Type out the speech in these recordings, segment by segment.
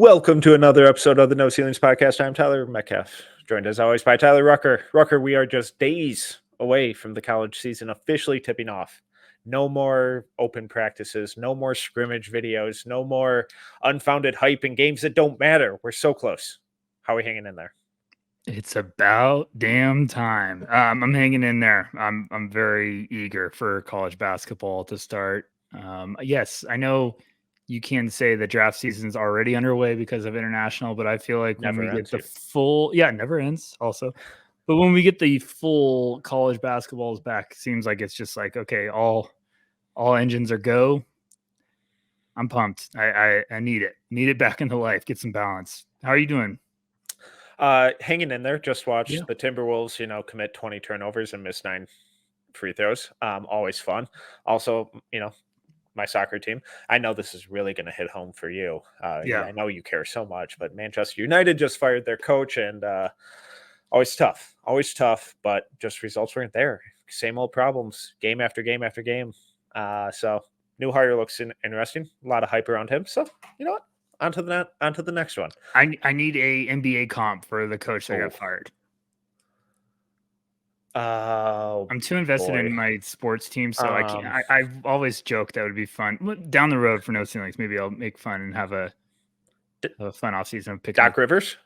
Welcome to another episode of the No Ceilings Podcast. I'm Tyler Metcalf, joined as always by Tyler Rucker. Rucker, we are just days away from the college season officially tipping off. No more open practices, no more scrimmage videos, no more unfounded hype in games that don't matter. We're so close. How are we hanging in there? It's about damn time. I'm hanging in there. I'm very eager for college basketball to start. Yes, I know you can say the draft season's already underway because of international, but I feel like when Never we get ends, the dude. full, it never ends also. But when we get the full college basketballs back, it seems like it's just like, okay, all engines are go. I'm pumped. I need it. Need it back into life. Get some balance. How are you doing? Hanging in there. Just watched Yeah. the Timberwolves, commit 20 turnovers and miss 9 free throws. Always fun. Also, my soccer team. I know this is really going to hit home for you. Yeah. I know you care so much, but Manchester United just fired their coach, and always tough. But just results weren't there. Same old problems, game after game after game. So new hire looks interesting. A lot of hype around him. So you know what? On to the next one. I need a NBA comp for the coach that got fired. I'm too invested in my sports team, so I can't. I've always joked that would be fun down the road for No Ceilings. Maybe I'll make fun and have a fun off season. Doc Rivers.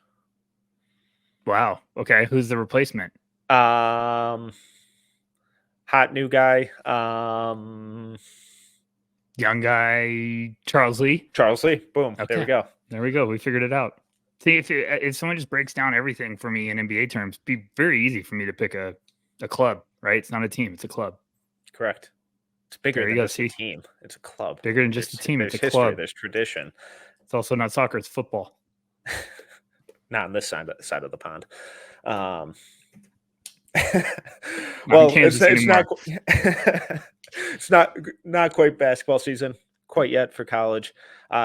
Wow. Okay. Who's the replacement? Hot new guy. Young guy. Charles Lee. Boom. Okay. There we go. There we go. We figured it out. See, if someone just breaks down everything for me in NBA terms, it'd be very easy for me to pick a club, right? It's not a team, it's a club. Correct. It's bigger than just a team. It's a club. Bigger than just a team. It's a history, club. There's tradition. It's also not soccer. It's football. Not on this side of the pond. Well, it's not quite basketball season quite yet for college.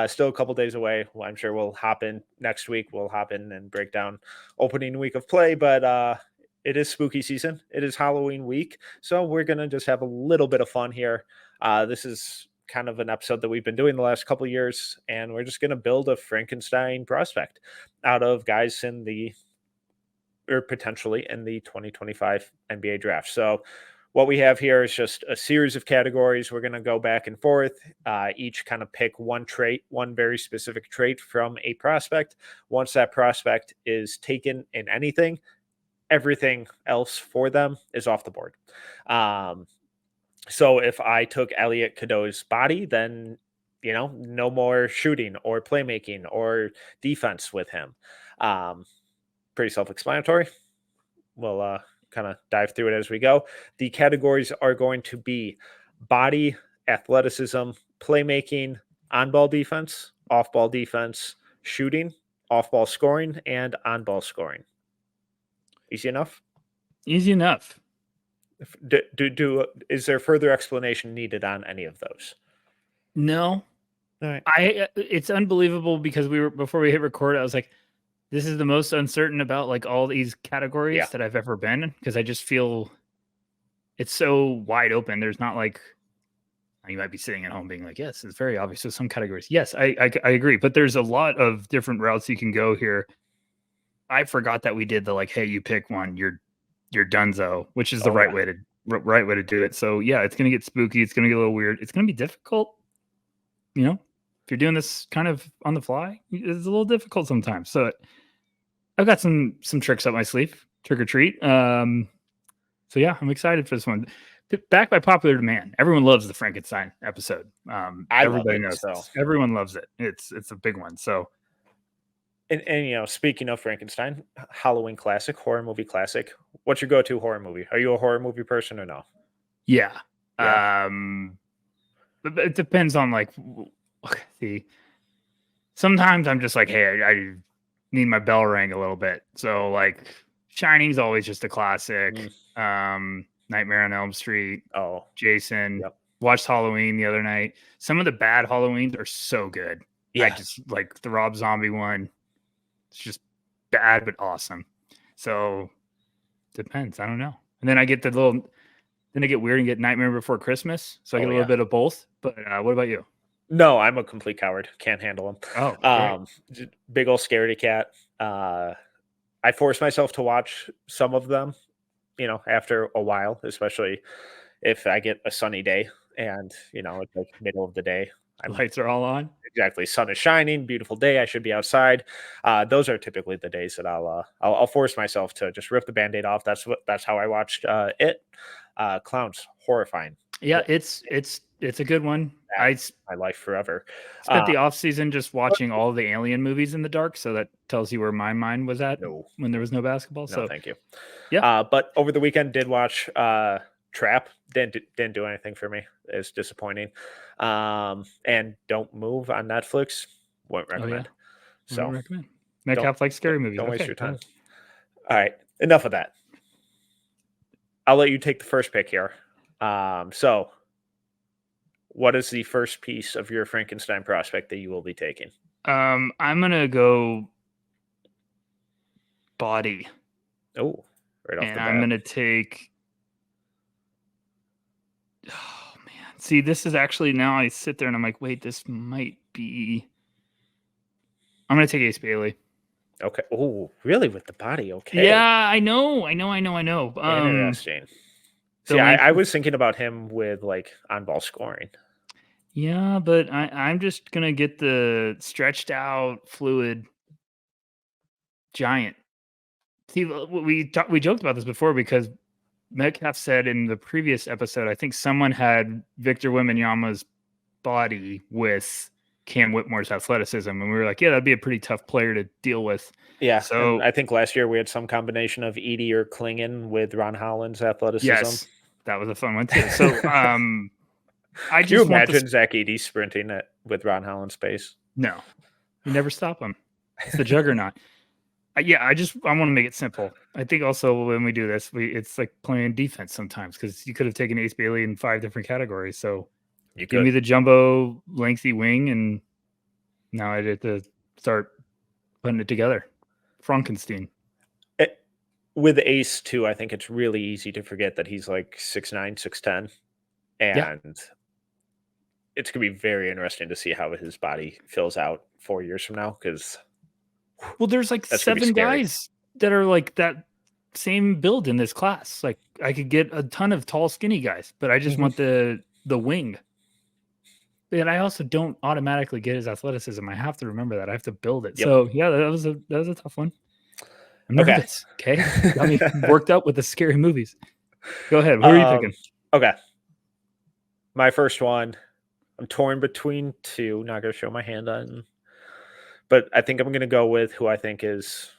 Still a couple days away. Well, I'm sure we'll hop in next week. We'll hop in and break down opening week of play, but it is spooky season. It is Halloween week. So we're going to just have a little bit of fun here. This is kind of an episode that we've been doing the last couple of years, and we're just going to build a Frankenstein prospect out of guys potentially in the 2025 NBA draft. So what we have here is just a series of categories. We're going to go back and forth, each kind of pick one very specific trait from a prospect. Once that prospect is taken in anything, everything else for them is off the board. So if I took Elliot Cadeau's body, then, no more shooting or playmaking or defense with him. Pretty self-explanatory. We'll kind of dive through it as we go. The categories are going to be body, athleticism, playmaking, on-ball defense, off-ball defense, shooting, off-ball scoring, and on-ball scoring. Easy enough? Easy enough. Is there further explanation needed on any of those? No. All right. It's unbelievable because before we hit record, I was like, this is the most uncertain about like all these categories that I've ever been, because I just feel it's so wide open. There's not like, you might be sitting at home being like, yes, it's very obvious. So some categories, yes, I agree, but there's a lot of different routes you can go here. I forgot that we did the hey, you pick one, you're donezo, which is the right way to do it. So yeah, it's gonna get spooky. It's gonna get a little weird. It's gonna be difficult. If you're doing this kind of on the fly, it's a little difficult sometimes. So I've got some tricks up my sleeve, trick or treat. So yeah, I'm excited for this one. Back by popular demand. Everyone loves the Frankenstein episode. Everybody knows. So. Everyone loves it. It's a big one. So, and speaking of Frankenstein, Halloween classic, horror movie classic. What's your go-to horror movie? Are you a horror movie person or no? Yeah. It depends on see. Sometimes I'm just like, hey, I need my bell ring a little bit. So Shining's always just a classic. Nightmare on Elm Street. Oh, Jason. Yep. Watched Halloween the other night. Some of the bad Halloweens are so good. Yeah. I just like the Rob Zombie one. It's just bad but awesome. So depends. I don't know. And then I get then I get weird and get Nightmare Before Christmas. So I get a little bit of both. But what about you? No, I'm a complete coward. Can't handle him. Oh, great. Big old scaredy cat. I force myself to watch some of them, after a while, especially if I get a sunny day and, it's like middle of the day. I'm Lights are all on. exactly sun is shining, beautiful day. I should be outside. Those are typically the days that I'll force myself to just rip the Band-Aid off. That's how I watched it. Clowns, horrifying. Yeah, it's a good one. I My life forever. spent the off season just watching all the Alien movies in the dark, so that tells you where my mind was at No, when there was no basketball. no, So thank you. yeah, But over the weekend, did watch Trap. Didn't do anything for me. It's disappointing. And Don't Move on Netflix. Wouldn't recommend. I So would recommend. Metcalf likes scary movies. Don't waste Okay, your time. got it. All right, enough of that. I'll let you take the first pick here. So, what is the first piece of your Frankenstein prospect that you will be taking? I'm gonna go body. Oh, right off And the bat. I'm gonna take. Oh man, see, this is actually now I sit there and I'm like, wait, this might be. I'm gonna take Ace Bailey. Okay. Oh, really? With the body? Okay. Yeah, I know. Interesting. the See, I length- was thinking about him with like on ball scoring. Yeah, but I'm just gonna get the stretched out fluid giant. See, we joked about this before because Metcalf said in the previous episode, I think someone had Victor Wembanyama's body with Cam Whitmore's athleticism, and we were like, yeah, that'd be a pretty tough player to deal with. Yeah, So and I think last year we had some combination of Edie or Klingon with Ron Holland's athleticism. yes, that was a fun one too. So I Can you just want imagine Zach Edie sprinting with Ron Holland's pace? No, you never stop him. It's the juggernaut. I want to make it simple. I think also when we do this, it's like playing defense sometimes because you could have taken Ace Bailey in 5 different categories. So You give me the jumbo lengthy wing, and now I have to start putting it together. Frankenstein. With Ace too, I think it's really easy to forget that he's like 6'9", 6'10", and it's gonna be very interesting to see how his body fills out 4 years from now. Because there's like 7 guys that are like that same build in this class. Like I could get a ton of tall, skinny guys, but I just want the wing. And I also don't automatically get his athleticism. I have to remember that. I have to build it. Yep. So yeah, that was a tough one. I'm nervous. Okay. Got me worked up with the scary movies. Go ahead. Who are you picking? Okay. My first one, I'm torn between 2. Not going to show my hand on, but I think I'm going to go with who I think is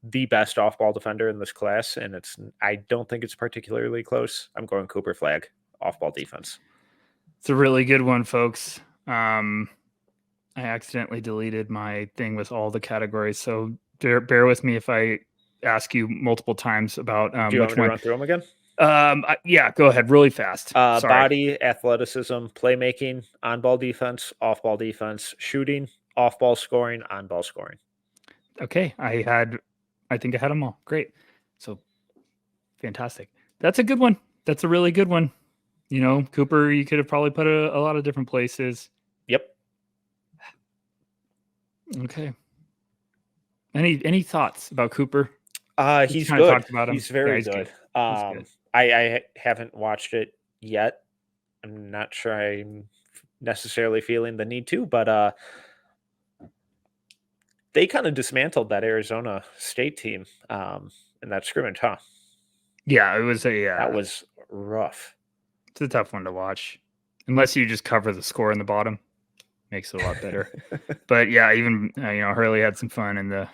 the best off-ball defender in this class, and I don't think it's particularly close. I'm going Cooper Flagg, off-ball defense. It's a really good one, folks. I accidentally deleted my thing with all the categories, so bear with me if I ask you multiple times about Do you want me to run through them again? Yeah, go ahead, really fast. Body, athleticism, playmaking, on-ball defense, off-ball defense, shooting, off-ball scoring, on-ball scoring. Okay, I think I had them all. Great. So fantastic. That's a good one. That's a really good one. You know, Cooper, you could have probably put a lot of different places. Yep. Okay. Any thoughts about Cooper? He's good. Talked about him. He's very good. I haven't watched it yet. I'm not sure I'm necessarily feeling the need to, but they kind of dismantled that Arizona State team in that scrimmage, huh? Yeah, it was that was rough. It's a tough one to watch, unless you just cover the score in the bottom. Makes it a lot better. But yeah, even Hurley had some fun in the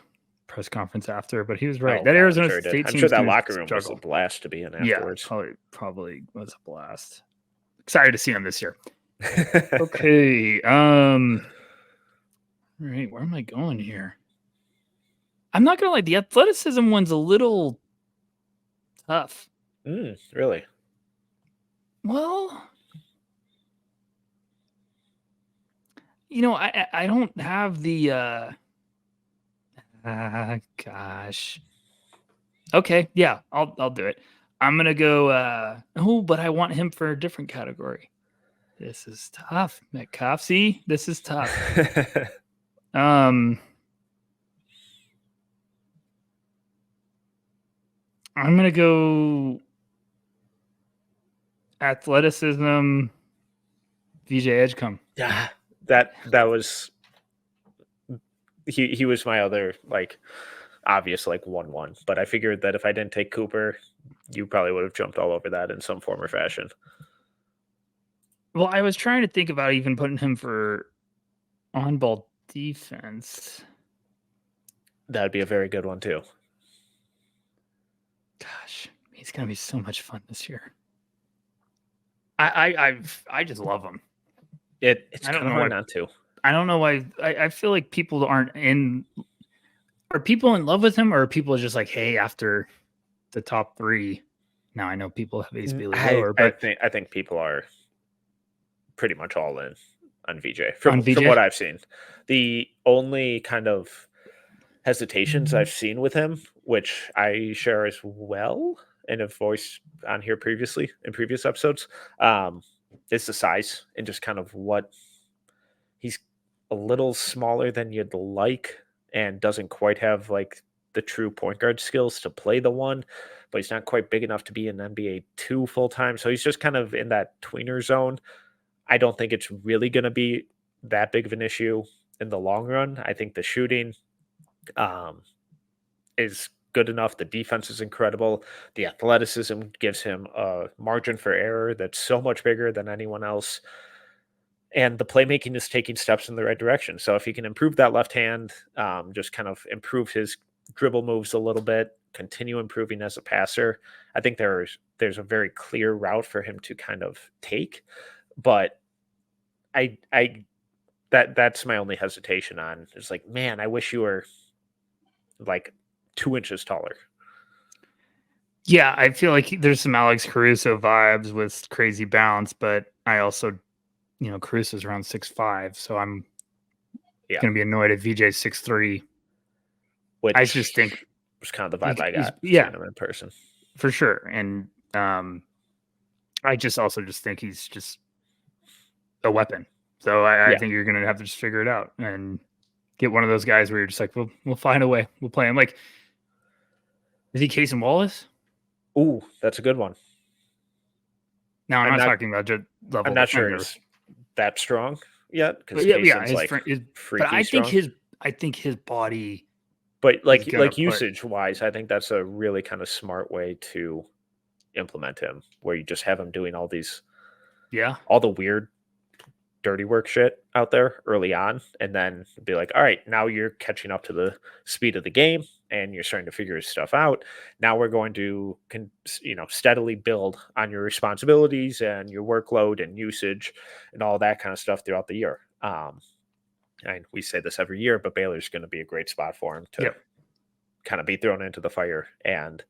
press conference after, but he was right. That Arizona State team, I'm sure that locker room was a blast to be in afterwards. Yeah, probably was a blast. Excited to see him this year. Okay. All right, where am I going here? I'm not gonna lie, the athleticism one's a little tough. Really? Well, I don't have the gosh. Okay, yeah, I'll do it. I'm gonna go but I want him for a different category. This is tough, Metcalf. See, this is tough. I'm gonna go athleticism. VJ Edgecombe. Yeah, that was he was my other like obvious like 1-1, but I figured that if I didn't take Cooper, you probably would have jumped all over that in some form or fashion. Well, I was trying to think about even putting him for on-ball defense. That'd be a very good one too. Gosh, he's gonna be so much fun this year. I just love him. It's kind of hard not to. I don't know why. I feel like people aren't in. Are people in love with him, or are people just like, hey, after the top 3? Now I know people have Ace Bailey lower, but I think people are pretty much all in on VJ from what I've seen. The only kind of hesitations I've seen with him, which I share as well and have voiced on here previously in previous episodes, is the size and just kind of what he's a little smaller than you'd like and doesn't quite have like the true point guard skills to play the 1, but he's not quite big enough to be an NBA 2 full time. So he's just kind of in that tweener zone. I don't think it's really going to be that big of an issue in the long run. I think the shooting is good enough. The defense is incredible. The athleticism gives him a margin for error that's so much bigger than anyone else. And the playmaking is taking steps in the right direction. So if he can improve that left hand, just kind of improve his dribble moves a little bit, continue improving as a passer, I think there's a very clear route for him to kind of take. But that's my only hesitation on. It's like, man, I wish you were like 2 inches taller. Yeah, I feel like there's some Alex Caruso vibes with crazy bounce, but I also, Caruso's around 6'5", so I'm going to be annoyed if VJ's 6'3". Which I just think was kind of the vibe I got. Yeah, in person for sure. And I just also just think he's just a weapon. So I think you're going to have to just figure it out and get one of those guys where you're just like, we'll find a way. We'll play him. Like, is he Casey Wallace? Ooh, that's a good one. No, I'm not talking about just level. I'm not sure he's that strong yet because freaky but I strong. think his body. But like usage wise, I think that's a really kind of smart way to implement him, where you just have him doing all the weird dirty work shit out there early on, and then be like, all right, now you're catching up to the speed of the game and you're starting to figure his stuff out. Now we're going to steadily build on your responsibilities and your workload and usage and all that kind of stuff throughout the year. And we say this every year, but Baylor's going to be a great spot for him to kind of be thrown into the fire and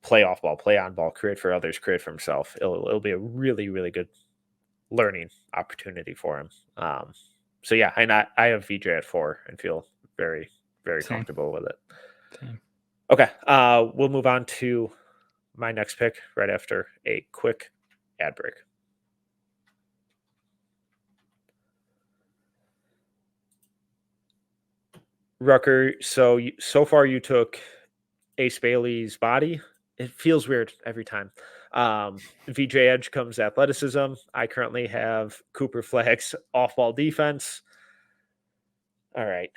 play off ball, play on ball, create for others, create for himself. It'll be a really, really good learning opportunity for him. So yeah, and I have VJ at 4 and feel very, very comfortable with it. Same. Okay. We'll move on to my next pick right after a quick ad break. Rucker, so far you took Ace Bailey's body. It feels weird every time. VJ Edge comes athleticism. I currently have Cooper Flagg's off-ball defense. All right.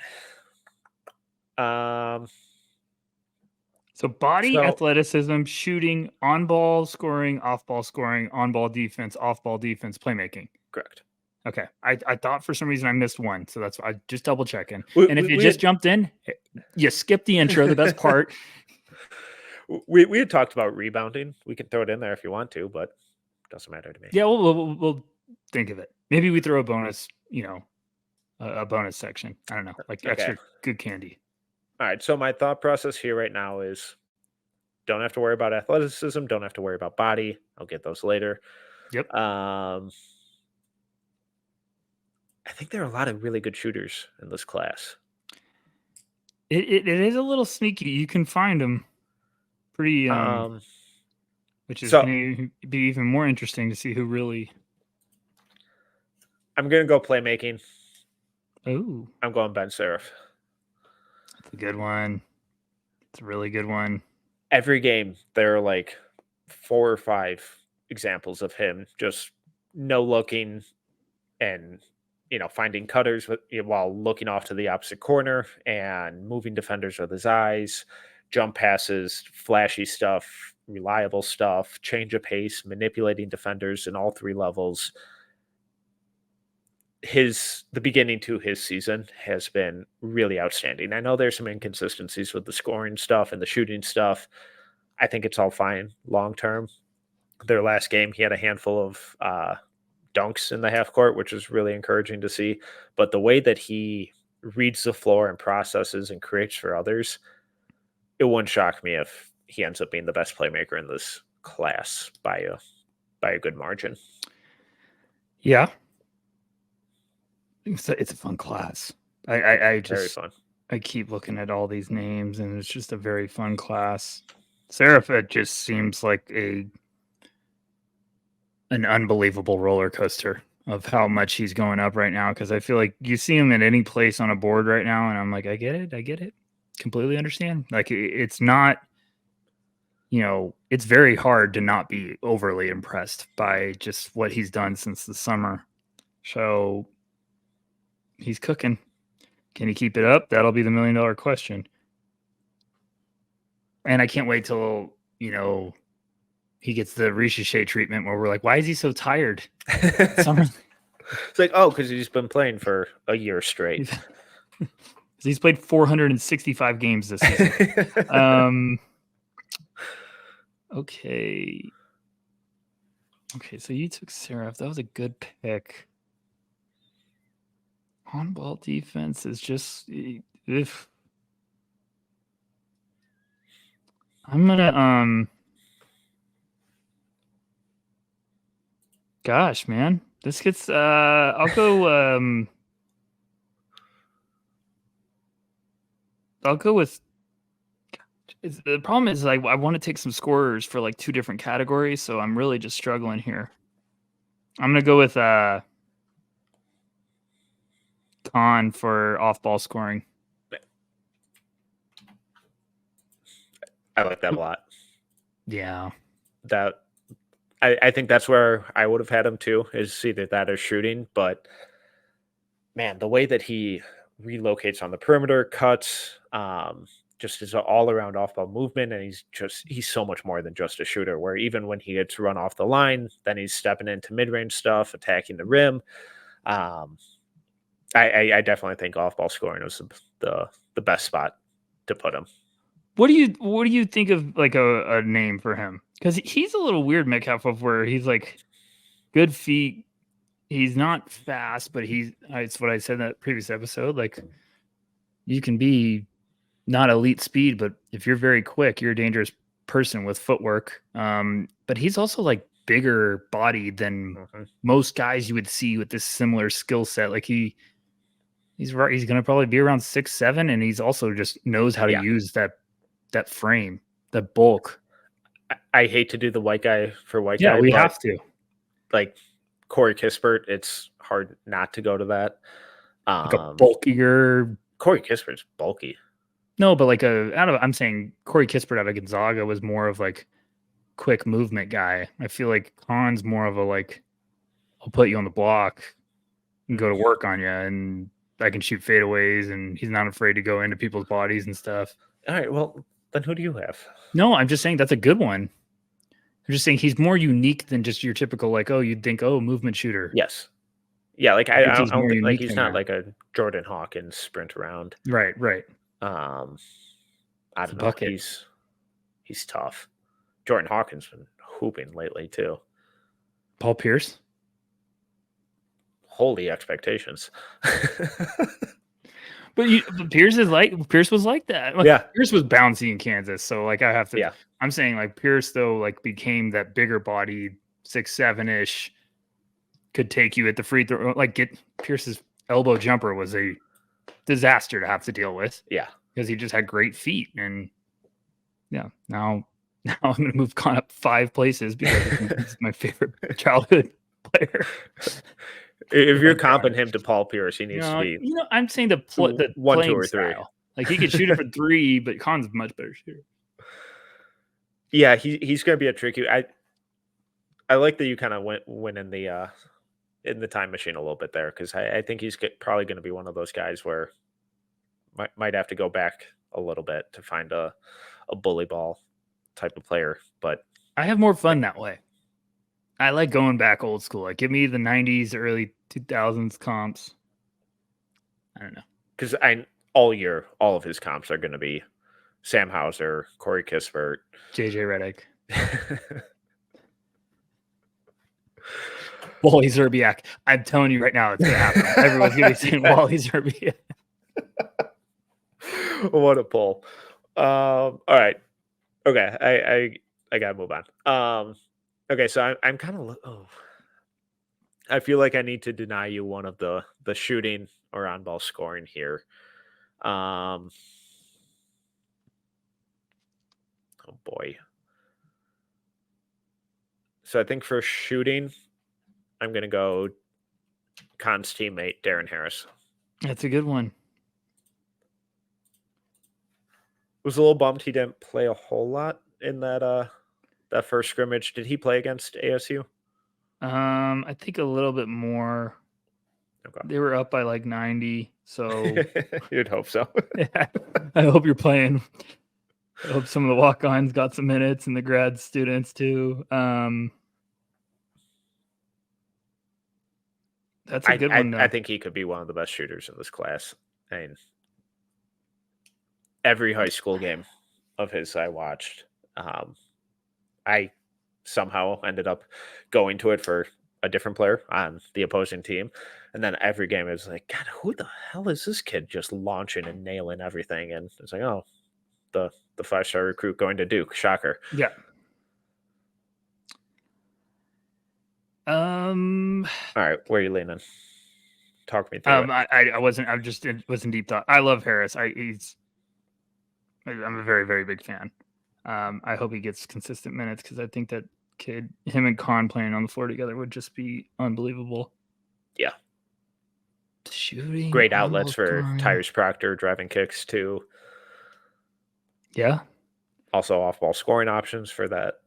So body, athleticism, shooting, on-ball scoring, off-ball scoring, on-ball defense, off-ball defense, playmaking. Correct. Okay. I thought for some reason I missed one, so that's why I just double checking. And if you just jumped in, you skipped the intro, the best part. We had talked about rebounding. We can throw it in there if you want to, but it doesn't matter to me. Yeah, we'll think of it. Maybe we throw a bonus, a bonus section. I don't know, like extra good candy. All right. So my thought process here right now is don't have to worry about athleticism. Don't have to worry about body. I'll get those later. Yep. I think there are a lot of really good shooters in this class. It is a little sneaky. You can find them pretty, which is going to be even more interesting to see who really I'm going to go playmaking. Ooh. I'm going Ben Seraph. That's a good one. It's a really good one. Every game, there are like 4 or 5 examples of him just no looking and finding cutters while looking off to the opposite corner and moving defenders with his eyes, jump passes, flashy stuff, reliable stuff, change of pace, manipulating defenders in all 3 levels. The beginning to his season has been really outstanding. I know there's some inconsistencies with the scoring stuff and the shooting stuff. I think it's all fine long term. Their last game, he had a handful of dunks in the half court, which is really encouraging to see. But the way that he reads the floor and processes and creates for others, it wouldn't shock me if he ends up being the best playmaker in this class by a good margin. Yeah. It's a fun class. I just Very fun. I keep looking at all these names, and it's just a very fun class. Seraph just seems like an unbelievable roller coaster of how much he's going up right now. Because I feel like you see him at any place on a board right now, and I'm like, I get it, completely understand. Like it's not, it's very hard to not be overly impressed by just what he's done since the summer. So he's cooking. Can he keep it up? That'll be the $1 million question. And I can't wait till, he gets the Ricochet treatment where we're like, why is he so tired? It's like, oh, because he's been playing for a year straight. He's played 465 games this season. Okay. Okay, so you took Seraph. That was a good pick. On-ball defense is just if I'm gonna gosh, man. This gets I'll go with the problem is like I want to take some scorers for like 2 different categories, so I'm really just struggling here. I'm gonna go with Khan for off-ball scoring. I like that a lot. Yeah. That I think that's where I would have had him too, is either that or shooting. But man, the way that he relocates on the perimeter, cuts, just his all around off ball movement, and he's so much more than just a shooter. Where even when he gets run off the line, then he's stepping into mid range stuff, attacking the rim. I definitely think off ball scoring was the best spot to put him. What do you think of like a name for him? Because he's a little weird, Metcalf, of where he's like good feet. He's not fast, but it's what I said in that previous episode. Like you can be not elite speed, but if you're very quick, you're a dangerous person with footwork. But he's also like bigger body than most guys you would see with this similar skill set. Like he's going to probably be around 6'7", and he's also just knows how to use that frame, that bulk. I hate to do the white guy for white guy. Yeah, we have to. Like Corey Kispert, it's hard not to go to that. Like a bulkier. Corey Kispert's bulky. No, but like I'm saying Corey Kispert out of Gonzaga was more of like quick movement guy. I feel like Khan's more of a like, I'll put you on the block and go to work on you, and I can shoot fadeaways, and he's not afraid to go into people's bodies and stuff. All right, well, then who do you have? No, I'm just saying that's a good one. I'm just saying he's more unique than just your typical like, oh, you'd think, oh, movement shooter. Yes. Yeah, like I don't think like he's not there. like a Jordan Hawkins sprint around. Right. I don't know. He's tough. Jordan Hawkins been hooping lately too. Paul Pierce? Holy expectations. But Pierce was like that. Like, yeah. Pierce was bouncy in Kansas, so like I have to. Yeah. I'm saying like Pierce though like became that bigger body 6'7" could take you at the free throw. Like Pierce's elbow jumper was a disaster to have to deal with. Yeah, because he just had great feet, and yeah. Now I'm gonna move Khan up 5 places because he's my favorite childhood player. If you're comping him to Paul Pierce, he needs to be. I'm saying the 1, 2, playing or 3. style. Like he could shoot it for 3, but Khan's a much better shooter. Yeah, he's going to be a tricky. I like that you kind of went in the time machine a little bit there, because I think he's probably going to be one of those guys where might have to go back a little bit to find a bully ball type of player. But I have more fun that way. I like going back old school. Like, give me the 90s, early 2000s comps. I don't know. Because all year, all of his comps are going to be Sam Hauser, Corey Kispert, JJ Redick, Wally Zerbiak. I'm telling you right now, it's going to happen. Everyone's going to be saying Wally Zerbiak. What a pull. All right. Okay. I got to move on. Okay, so I'm kind of. I feel like I need to deny you one of the shooting or on ball scoring here. Oh boy. So I think for shooting, I'm gonna go Khan's teammate Darren Harris. That's a good one. Was a little bummed he didn't play a whole lot in that first scrimmage. Did he play against ASU? I think a little bit more. Okay. They were up by like 90, so you'd hope so. Yeah, I hope you're playing. I hope some of the walk-ons got some minutes and the grad students too. That's a good one. I think he could be one of the best shooters in this class. I mean, every high school game of his I watched, I somehow ended up going to it for a different player on the opposing team. And then every game it was like, God, who the hell is this kid just launching and nailing everything? And it's like, oh, the 5-star recruit going to Duke. Shocker. Yeah. All right, where are you leaning? Talk me through it. Was in deep thought. I love Harris. I'm a very, very big fan. I hope he gets consistent minutes, because I think that kid, him and Khan playing on the floor together would just be unbelievable. Yeah. Shooting. Great outlets for Tyrese Proctor driving kicks too. Yeah. Also off-ball scoring options for that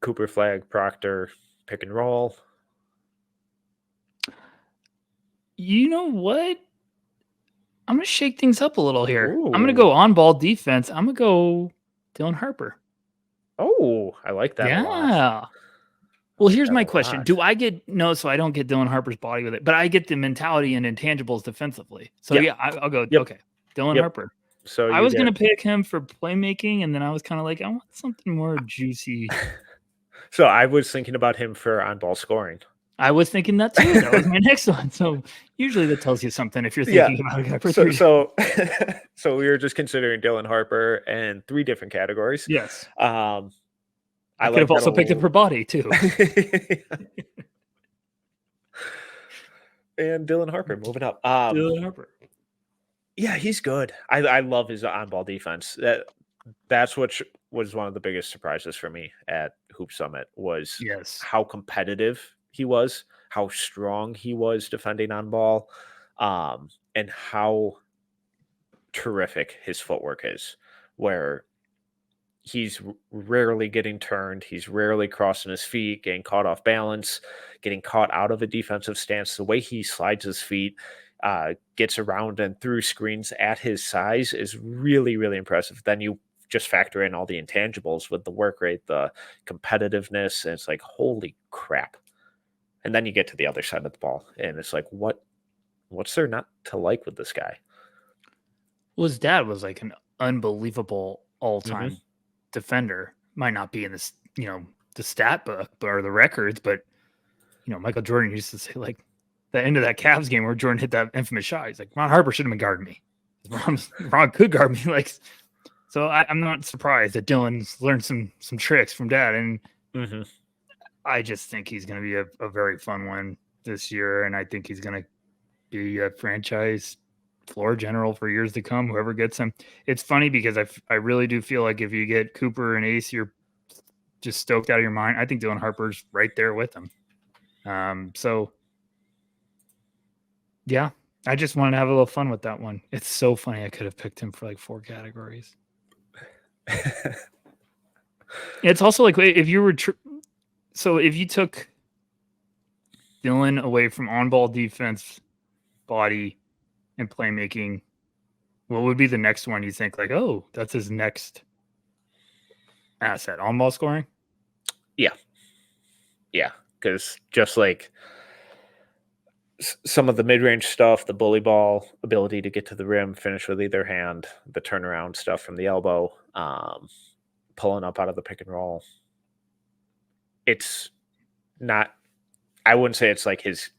Cooper Flag, Proctor pick and roll. You know what? I'm going to shake things up a little here. Ooh. I'm going to go on-ball defense. I'm going to go Dylan Harper. Oh, I like that a lot. Yeah. Well, here's my question. So I don't get Dylan Harper's body with it, but I get the mentality and intangibles defensively. So I'll go, okay, Dylan Harper. So I was going to pick him for playmaking, and then I was kind of like, I want something more juicy. So I was thinking about him for on-ball scoring. I was thinking that too. That was my next one. So usually that tells you something if you're thinking about a guy for 3. So we were just considering Dylan Harper in 3 different categories. Yes. I could have also picked him for body too. And Dylan Harper moving up. Dylan Harper. Yeah, he's good. I love his on-ball defense. That's what was one of the biggest surprises for me at Hoop Summit was how competitive he was, how strong he was defending on ball, and how terrific his footwork is, where he's rarely getting turned. He's rarely crossing his feet, getting caught off balance, getting caught out of a defensive stance. The way he slides his feet, gets around and through screens at his size is really, really impressive. Then you just factor in all the intangibles with the work rate, the competitiveness, and it's like, holy crap. And then you get to the other side of the ball, and it's like, what's there not to like with this guy? Well, his dad was like an unbelievable all-time defender. Might not be in this, the stat book or the records, but Michael Jordan used to say, like, the end of that Cavs game where Jordan hit that infamous shot, he's like, Ron Harper shouldn't have been guarding me. Ron could guard me, like. So I'm not surprised that Dylan's learned some tricks from dad, and I just think he's going to be a very fun one this year, and I think he's going to be a franchise floor general for years to come, whoever gets him. It's funny because I really do feel like if you get Cooper and Ace, you're just stoked out of your mind. I think Dylan Harper's right there with him. So Yeah. I just wanted to have a little fun with that one. It's so funny. I could have picked him for like 4 categories. It's also like if you were so if you took Dylan away from on-ball defense, body, and playmaking, what would be the next one you think like, oh, that's his next asset? On-ball scoring? Yeah. Yeah. Because just like some of the mid-range stuff, the bully ball ability to get to the rim, finish with either hand, the turnaround stuff from the elbow, pulling up out of the pick and roll. It's not, I wouldn't say it's like his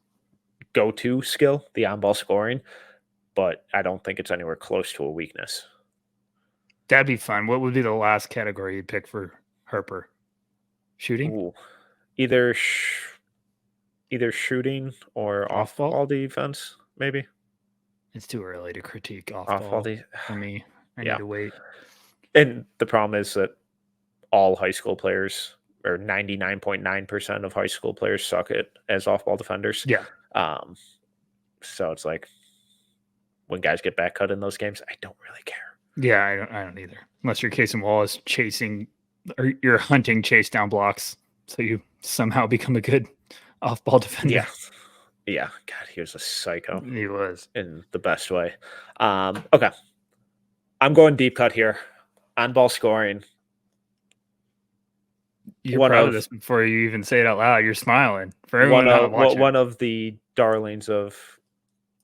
go-to skill, the on-ball scoring, but I don't think it's anywhere close to a weakness. That'd be fun. What would be the last category you'd pick for Harper? Shooting? Ooh, either shooting or off-ball defense, maybe. It's too early to critique Off-ball for me. I Yeah. need to wait. And the problem is that all high school players, or 99.9% of high school players, suck as off-ball defenders. Yeah. So it's like when guys get back cut in those games, I don't really care. Yeah, I don't either. Unless you're Casey Wallace chasing, or you're hunting chase down blocks, so you somehow become a good off-ball defender. Yeah. God, he was a psycho. He was in the best way. Okay, I'm going deep cut here. On-ball scoring. You're proud of this before you even say it out loud. You're smiling. For everyone not watching. One of the darlings of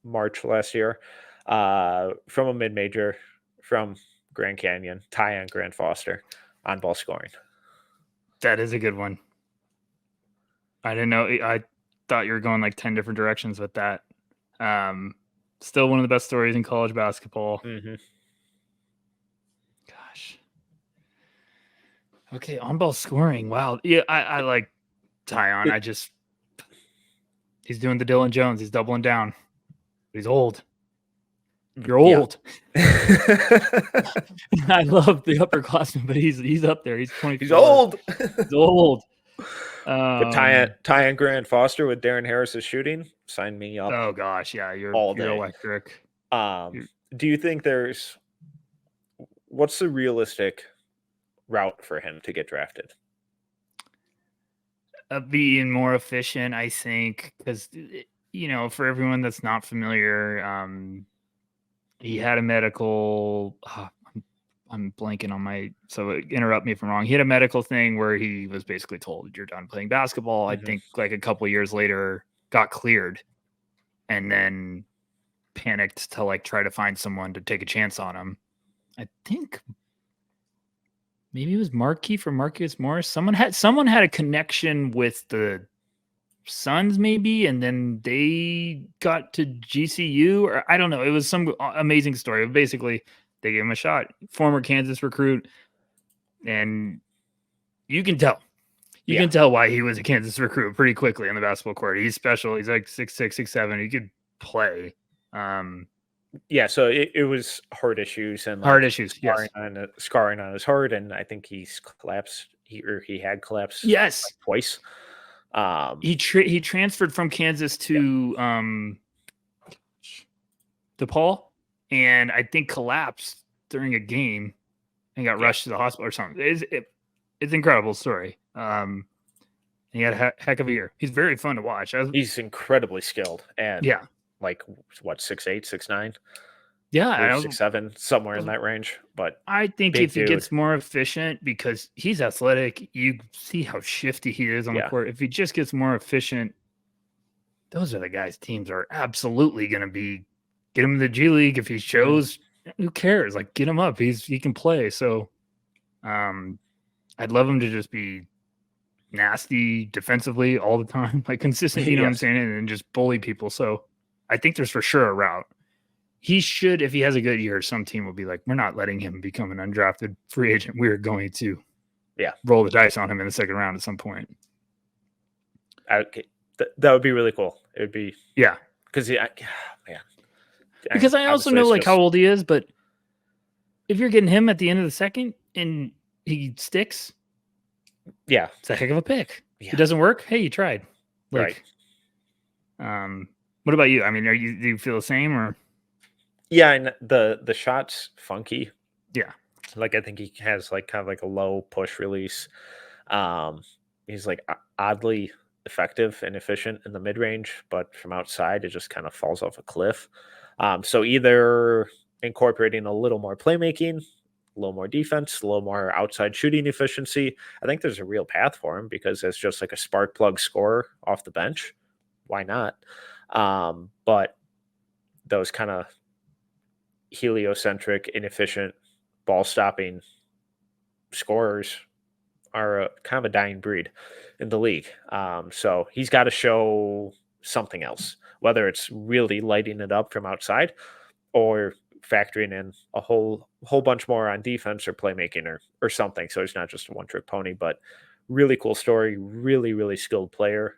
March last year, from a mid-major from Grand Canyon, Tyon Grant Foster, on-ball scoring. That is a good one. I didn't know. I thought you were going like 10 different directions with that. Still one of the best stories in college basketball. Mm-hmm. Gosh. Okay, on-ball scoring. Wow. Yeah, I like Tyon. He's doing the Dylan Jones. He's doubling down. He's old. You're old. Yeah. I love the upperclassman, but he's up there. He's 24. He's old. He's old. But Tyon Grant Foster with Darren Harris's shooting, sign me up. Oh gosh, yeah, you're electric. Do you think what's the realistic route for him to get drafted? Being more efficient, I think, because for everyone that's not familiar, he had a medical. I'm blanking on so interrupt me if I'm wrong. He had a medical thing where he was basically told, you're done playing basketball. Mm-hmm. I think like a couple years later got cleared and then panicked to like try to find someone to take a chance on him. I think maybe it was Markieff or Marcus Morris. Someone had a connection with the Suns maybe, and then they got to GCU, or I don't know. It was some amazing story. Basically, they gave him a shot. Former Kansas recruit, and you can tell. You can tell why he was a Kansas recruit pretty quickly on the basketball court. He's special. He's like 6'6", 6'7". He could play. So it was heart issues and heart issues. Scarring on his heart, and I think he's collapsed. He had collapsed. Yes, twice. He transferred from Kansas to DePaul, and I think collapsed during a game and got rushed to the hospital or something. It's an incredible story. He had a heck of a year. He's very fun to watch. He's incredibly skilled, and like what 6'8", 6'9". Yeah, 6'7", somewhere in that range. But I think if he gets more efficient, because he's athletic, you see how shifty he is on the court. If he just gets more efficient, those are the guys teams are absolutely going to be. Get him in the G League if he shows. Who cares? Like, get him up. He can play. So, I'd love him to just be nasty defensively all the time, like consistent. You know what I'm saying, and just bully people. So, I think there's for sure a route. He should, if he has a good year, some team will be like, we're not letting him become an undrafted free agent. We're going to roll the dice on him in the second round at some point. Okay. That would be really cool. It would be. Yeah. Because, Because I also know like how old he is, but if you're getting him at the end of the second and he sticks, it's a heck of a pick. Yeah. If it doesn't work, hey, you tried. Like, right. What about you? I mean, do you feel the same or? Yeah, and the shot's funky. Yeah. Like I think he has like kind of like a low push release. Um, he's like oddly effective and efficient in the mid range, but from outside it just kind of falls off a cliff. So either incorporating a little more playmaking, a little more defense, a little more outside shooting efficiency. I think there's a real path for him because it's just like a spark plug scorer off the bench. Why not? But those kind of heliocentric, inefficient ball stopping scorers are kind of a dying breed in the league. So he's got to show something else, whether it's really lighting it up from outside or factoring in a whole bunch more on defense or playmaking or something. So he's not just a one trick pony, but really cool story, really skilled player.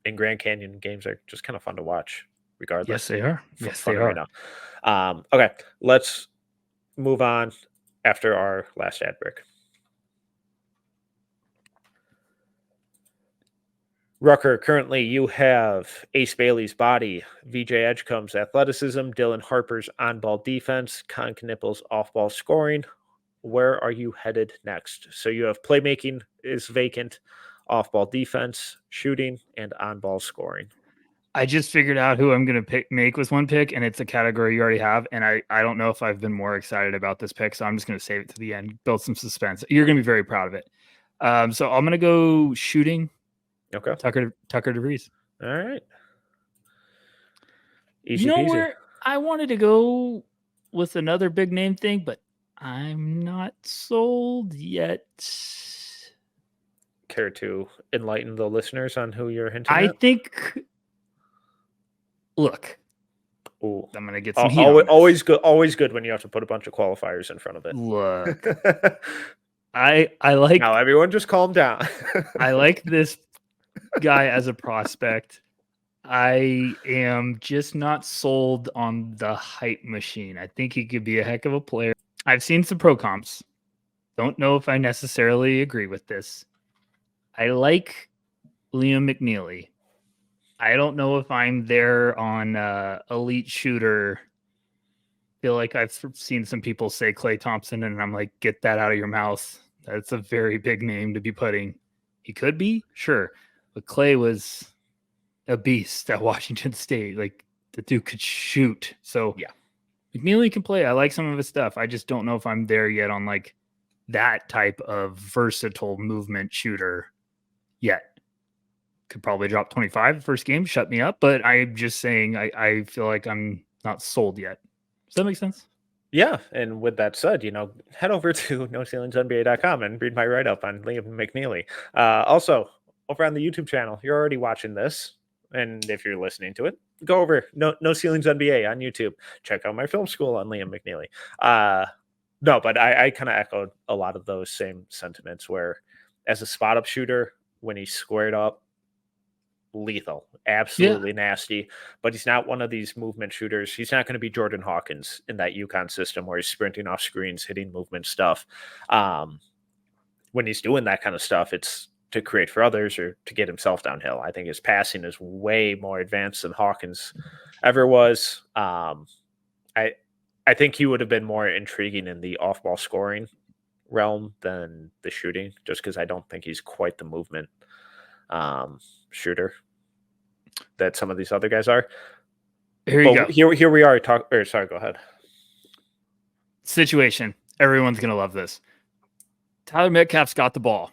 And Grand Canyon games are just kind of fun to watch, regardless. Yes, they are. Yes, they Fun are. right now. Okay, let's move on after our last ad break. Rucker, currently you have Ace Bailey's body, VJ Edgecombe's athleticism, Dylan Harper's on-ball defense, Con Knippel's off-ball scoring. Where are you headed next? So you have playmaking is vacant, off-ball defense, shooting, and on-ball scoring. I just figured out who I'm going to make with one pick, and it's a category you already have. And I don't know if I've been more excited about this pick, so I'm just going to save it to the end, build some suspense. You're going to be very proud of it. So I'm going to go shooting. Okay. Tucker DeVries. All right. Easy You know peasy. where I wanted to go with another big name thing, but I'm not sold yet. Care to enlighten the listeners on who you're hinting I at? think. Look, Ooh. I'm gonna get some heat. Always good when you have to put a bunch of qualifiers in front of it. Look, I like. Now everyone, just calm down. I like this guy as a prospect. I am just not sold on the hype machine. I think he could be a heck of a player. I've seen some pro comps. Don't know if I necessarily agree with this. I like Liam McNeely. I don't know if I'm there on elite shooter. Feel like I've seen some people say Klay Thompson, and I'm like, get that out of your mouth. That's a very big name to be putting. He could be, sure, but Klay was a beast at Washington State. Like, the dude could shoot. So yeah, McNeely can play. I like some of his stuff. I just don't know if I'm there yet on like that type of versatile movement shooter yet. Could probably drop 25 the first game, shut me up. But I'm just saying I feel like I'm not sold yet. Does that make sense? Yeah, and with that said, head over to NoCeilingsNBA.com and read my write-up on Liam McNeely. Also, over on the YouTube channel, you're already watching this, and if you're listening to it, go over No Ceilings NBA on YouTube. Check out my film school on Liam McNeely. No, but I kind of echoed a lot of those same sentiments where, as a spot-up shooter, when he's squared up, lethal, absolutely nasty, but he's not one of these movement shooters. He's not going to be Jordan Hawkins in that UConn system where he's sprinting off screens, hitting movement stuff. When he's doing that kind of stuff, it's to create for others or to get himself downhill. I think his passing is way more advanced than Hawkins ever was. I think he would have been more intriguing in the off-ball scoring realm than the shooting, just because I don't think he's quite the movement shooter that some of these other guys are. Here you go. Here we are. Sorry, go ahead. Situation. Everyone's gonna love this. Tyler Metcalf's got the ball.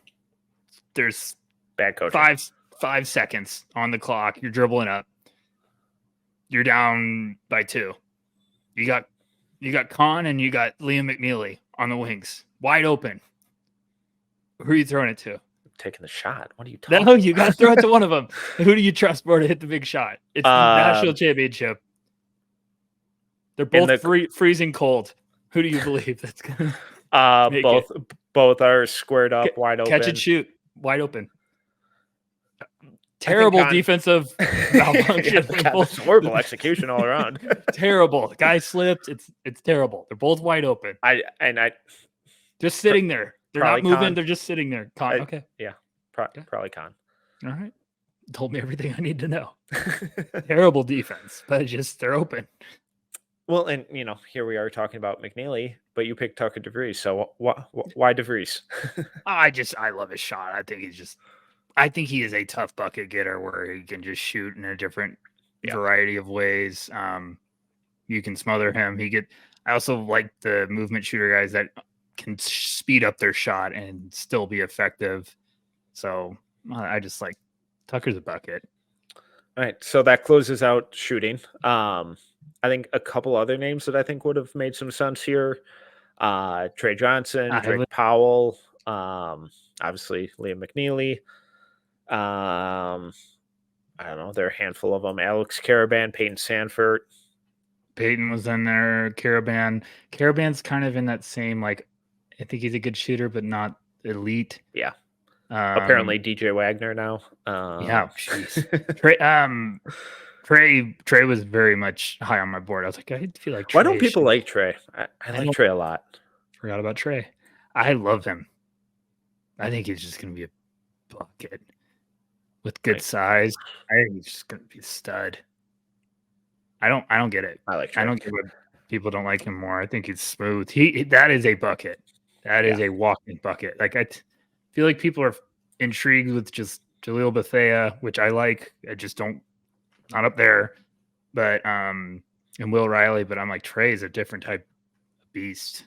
There's bad coaching. 5 seconds on the clock. You're dribbling up. You're down by 2. You got Con and you got Liam McNeely on the wings, wide open. Who are you throwing it to? Taking the shot. What are you talking about? You got to throw it to one of them. Who do you trust more to hit the big shot? It's the national championship. They're both freezing cold. Who do you believe that's going to both are squared up, wide open. Catch and shoot, wide open. Terrible defensive malfunction. Horrible execution all around. Terrible. The guy slipped. It's terrible. They're both wide open. I just sitting there. They're not moving. They're just sitting there. Okay. Yeah. Probably Con. All right. told me everything I need to know. Terrible defense, but just they're open. Well, and here we are talking about McNeely, but you picked Tucker DeVries. So why DeVries? I love his shot. I think he is a tough bucket getter where he can just shoot in a different variety of ways. You can smother him. I also like the movement shooter guys that can speed up their shot and still be effective. So I just like Tucker's a bucket. All right, so that closes out shooting. I think a couple other names that I think would have made some sense here. Trey Johnson, Drake Powell, obviously Liam McNeely. I don't know. There are a handful of them. Alex Caravan, Peyton Sanford. Peyton was in there. Caravan's kind of in that same, like, I think he's a good shooter, but not elite. Yeah. Apparently DJ Wagner now. Yeah. Trey was very much high on my board. I was like, I feel like Trey. Why don't people like Trey? I like Trey a lot. Forgot about Trey. I love him. I think he's just going to be a bucket with good size. I think he's just going to be a stud. I don't get it. I like Trey. I don't get what people don't like him more. I think he's smooth. That is a bucket. That is a walking bucket. Like I feel like people are intrigued with just Jaleel Bethea, which I like. I just don't, not up there. But and Will Riley, but I'm like, Trey is a different type of beast.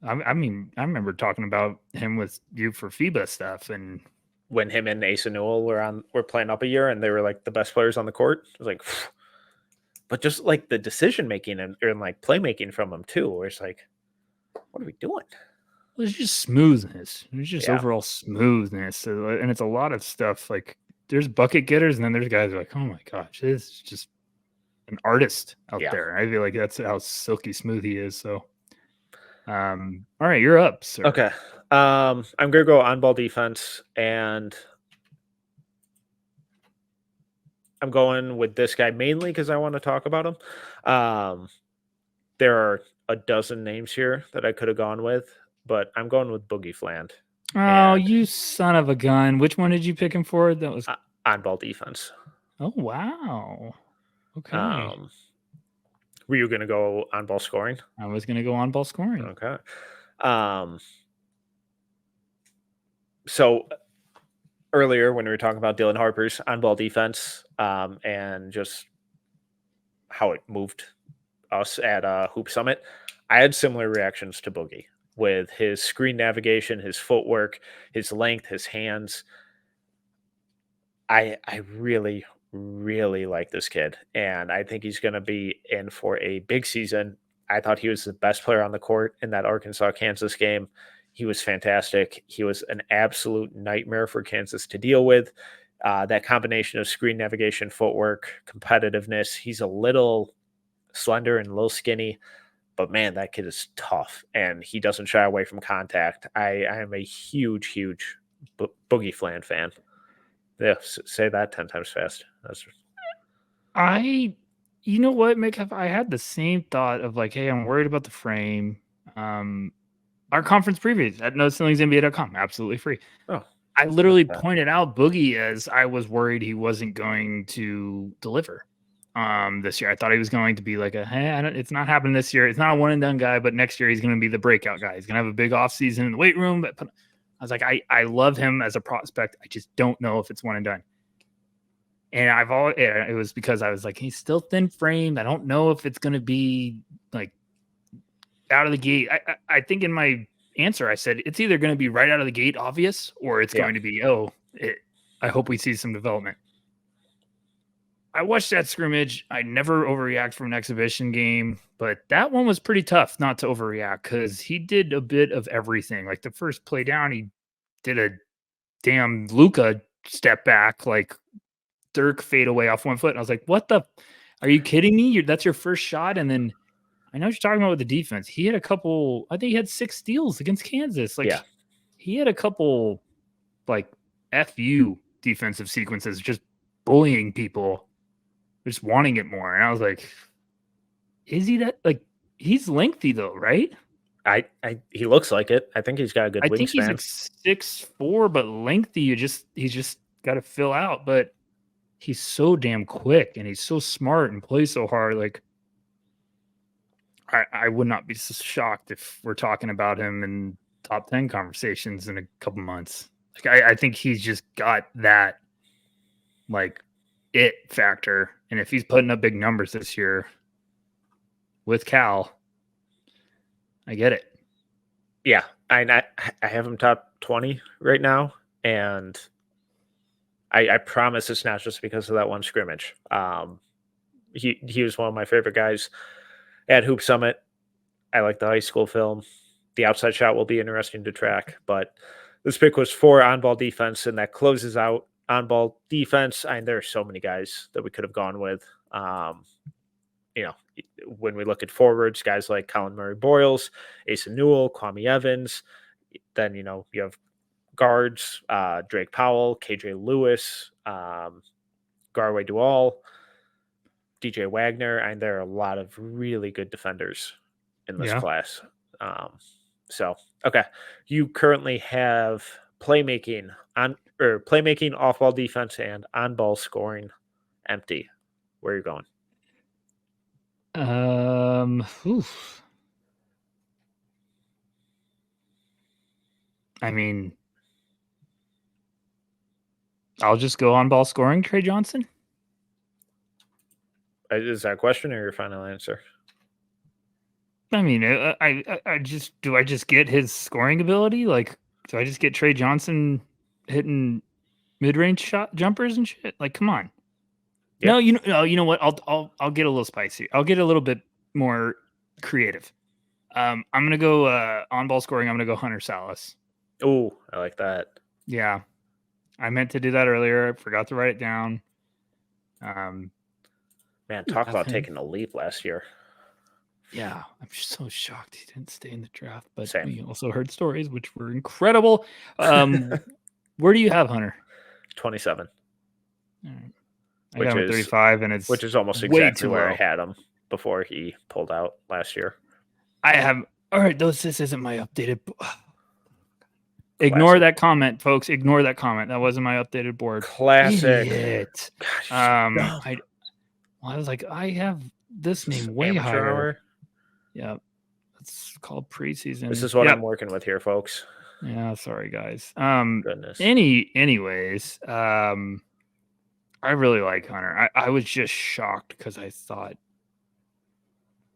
I mean, I remember talking about him with you for FIBA stuff, and when him and Asa Newell were playing up a year, and they were like the best players on the court. I was like, phew. But just like the decision making and like playmaking from him too, where it's like, what are we doing? Well, it's just smoothness. It's just overall smoothness, and it's a lot of stuff. Like there's bucket getters, and then there's guys who are like, oh my gosh, this is just an artist out there. I feel like that's how silky smooth he is. So, all right, you're up, sir. Okay, I'm gonna go on ball defense, and I'm going with this guy mainly because I want to talk about him. There are a dozen names here that I could have gone with, but I'm going with Boogie Fland. Oh, you son of a gun. Which one did you pick him for? That was on ball defense. Oh, wow. Okay. Were you going to go on ball scoring? I was going to go on ball scoring. Okay. So earlier when we were talking about Dylan Harper's on ball defense and just how it moved us at Hoop Summit, I had similar reactions to Boogie with his screen navigation, his footwork, his length, his hands. I really, really like this kid, and I think he's going to be in for a big season. I thought he was the best player on the court in that Arkansas-Kansas game. He was fantastic. He was an absolute nightmare for Kansas to deal with. That combination of screen navigation, footwork, competitiveness. He's a little slender and a little skinny, but man, that kid is tough, and he doesn't shy away from contact. I am a huge, huge Boogie Fland fan. Yeah, say that 10 times fast. You know what, Metcalf? I had the same thought of like, hey, I'm worried about the frame. Our conference previews at noceilingsinba.com, absolutely free. Oh, I literally pointed out Boogie as I was worried he wasn't going to deliver this year. I thought he was going to be like it's not happening this year. It's not a one and done guy, but next year he's going to be the breakout guy. He's going to have a big off season in the weight room. But I was like, I love him as a prospect. I just don't know if it's one and done. And it was because I was like, he's still thin framed. I don't know if it's going to be like out of the gate. I think in my answer, I said it's either going to be right out of the gate obvious, or it's going to be, I hope we see some development. I watched that scrimmage. I never overreact from an exhibition game, but that one was pretty tough not to overreact because he did a bit of everything. Like the first play down, he did a damn Luka step back, like Dirk fade away off 1 foot. And I was like, what the? Are you kidding me? That's your first shot? And then I know what you're talking about with the defense. He had a couple, I think he had 6 steals against Kansas. Like he had a couple like FU defensive sequences, just bullying people, just wanting it more. And I was like, is he that? Like, he's lengthy though, right? He looks like it. I think he's got a good wingspan. I think he's like 6'4", but lengthy. He's just got to fill out, but he's so damn quick and he's so smart and plays so hard. Like, I would not be so shocked if we're talking about him in top 10 conversations in a couple months. Like, I think he's just got that, like, it factor. And if he's putting up big numbers this year with Cal, I get it. Yeah, I have him top 20 right now, and I promise it's not just because of that one scrimmage. He was one of my favorite guys at Hoop Summit. I like the high school film. The outside shot will be interesting to track, but this pick was for on-ball defense, and that closes out on-ball defense. There are so many guys that we could have gone with. When we look at forwards, guys like Colin Murray-Boyles, Asa Newell, Kwame Evans. Then, you have guards, Drake Powell, KJ Lewis, Garway Dual, DJ Wagner, and there are a lot of really good defenders in this class. Okay. You currently have playmaking off-ball defense and on-ball scoring empty. Where are you going? I mean, I'll just go on ball scoring, Trey Johnson. Is that a question or your final answer? I mean, I just get his scoring ability? Like, do I just get Trey Johnson hitting mid-range shot jumpers and shit? Like, come on. Yep. No, you know what? I'll get a little spicy. I'll get a little bit more creative. I'm gonna go on ball scoring. I'm gonna go Hunter Salas. Oh, I like that. Yeah, I meant to do that earlier. I forgot to write it down. Man, talk about taking a leap last year. Yeah, I'm so shocked he didn't stay in the draft. But Same. We also heard stories which were incredible. Where do you have Hunter? 27. I got him at 35, and it's which is almost exactly where I had him before he pulled out last year. I have. All right, this isn't my updated. Ignore that comment, folks. Ignore that comment. That wasn't my updated board. Classic. Idiot. Gosh, I was like, I have this name way higher. Hour. Yeah, it's called preseason. This is what I'm working with here, folks. Yeah, sorry guys. Goodness. Anyways, I really like Hunter. I was just shocked because I thought,